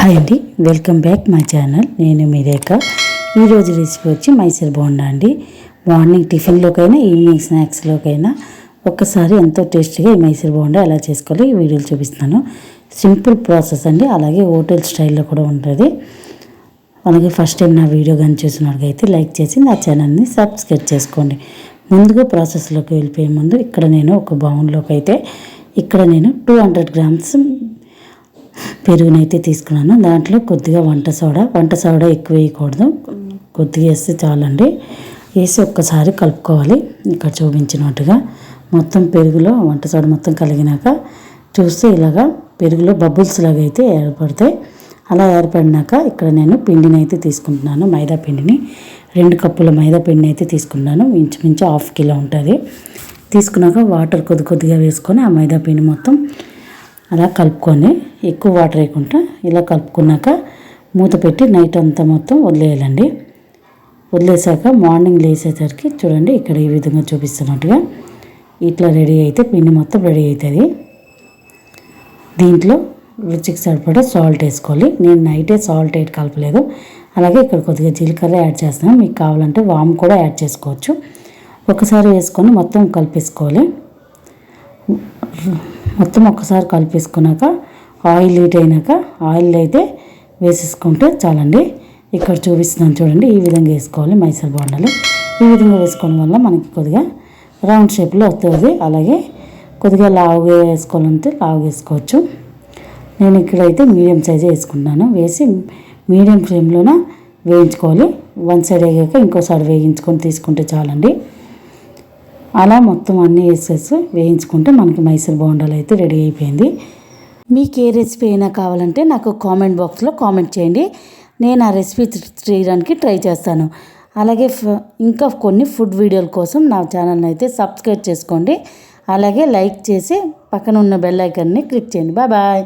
Hi అండి, welcome back my channel. నేను మీ రేఖ. ఈరోజు రెసిపీ వచ్చి మైసూర్ బోండా అండి. మార్నింగ్ టిఫిన్లోకైనా ఈవినింగ్ స్నాక్స్లోకైనా ఒక్కసారి ఎంతో టేస్టీగా ఈ మైసూర్ బోండా ఎలా చేసుకోవాలో ఈ వీడియోలో చూపిస్తాను. సింపుల్ ప్రాసెస్ అండి, అలాగే హోటల్ స్టైల్లో కూడా ఉంటుంది. అలాగే ఫస్ట్ టైం నా వీడియో కానీ చూసినట్లయితే లైక్ చేసి నా ఛానల్ని సబ్స్క్రైబ్ చేసుకోండి. ముందుగా ప్రాసెస్లోకి వెళ్ళిపోయే ముందు ఇక్కడ నేను ఒక బౌన్లోకి అయితే ఇక్కడ నేను 200 గ్రామ్స్ పెరుగునైతే తీసుకున్నాను. దాంట్లో కొద్దిగా వంట సోడా ఎక్కువ వేయకూడదు, కొద్దిగా వేస్తే చాలండి. వేసి ఒక్కసారి కలుపుకోవాలి. ఇక్కడ చూపించినట్టుగా మొత్తం పెరుగులో వంట సోడా మొత్తం కలిగినాక చూస్తే ఇలాగా పెరుగులో బబుల్స్ లాగా అయితే ఏర్పడతాయి. అలా ఏర్పడినాక ఇక్కడ నేను పిండిని అయితే తీసుకుంటున్నాను. మైదా పిండిని 2 కప్పుల మైదా పిండిని అయితే తీసుకున్నాను. ఇంచుమించు 1/2 కిలో ఉంటుంది. తీసుకున్నాక వాటర్ కొద్దిగా వేసుకొని ఆ మైదా పిండి మొత్తం అలా కలుపుకొని, ఎక్కువ వాటర్ వేయకుండా ఇలా కలుపుకున్నాక మూత పెట్టి నైట్ అంతా మొత్తం వదిలేయాలండి. వదిలేసాక మార్నింగ్ లేసేసరికి చూడండి ఇక్కడ ఈ విధంగా చూపిస్తున్నట్టుగా ఇట్లా రెడీ అయితే పిండి మొత్తం రెడీ అవుతుంది. దీంట్లో రుచికి సరిపడా సాల్ట్ వేసుకోవాలి. నేను నైటే సాల్ట్ వేసి కలపలేదు. అలాగే ఇక్కడ కొద్దిగా జీలకర్ర యాడ్ చేస్తున్నాను. మీకు కావాలంటే వాము కూడా యాడ్ చేసుకోవచ్చు. ఒకసారి వేసుకొని మొత్తం కలిపేసుకోవాలి. మొత్తం ఒక్కసారి కలిపేసుకున్నాక ఆయిల్ హీట్ అయినాక ఆయిల్ అయితే వేసేసుకుంటే చాలండి. ఇక్కడ చూపిస్తున్నాను చూడండి, ఈ విధంగా వేసుకోవాలి మైసూర్ బోండాలు. ఈ విధంగా వేసుకోవడం వల్ల మనకి కొద్దిగా రౌండ్ షేప్లో వస్తుంది. అలాగే కొద్దిగా లావుగా వేసుకోవాలంటే లావుగా వేసుకోవచ్చు. నేను ఇక్కడైతే మీడియం సైజే వేసుకుంటున్నాను. వేసి మీడియం ఫ్లేమ్లోన వేయించుకోవాలి. వన్ సైడ్ వేగాక ఇంకో సైడ్ వేయించుకొని తీసుకుంటే చాలండి. అలా మొత్తం అన్నీ వేసేసి వేయించుకుంటే మనకి మైసూర్ బోండాలు అయితే రెడీ అయిపోయింది. మీకు ఏ రెసిపీ అయినా కావాలంటే నాకు కామెంట్ బాక్స్లో కామెంట్ చేయండి. నేను ఆ రెసిపీ చేయడానికి ట్రై చేస్తాను. అలాగే ఇంకా కొన్ని ఫుడ్ వీడియోల కోసం నా ఛానల్ని అయితే సబ్స్క్రైబ్ చేసుకోండి. అలాగే లైక్ చేసి పక్కన ఉన్న బెల్ ఐకాన్ని క్లిక్ చేయండి. బాయ్.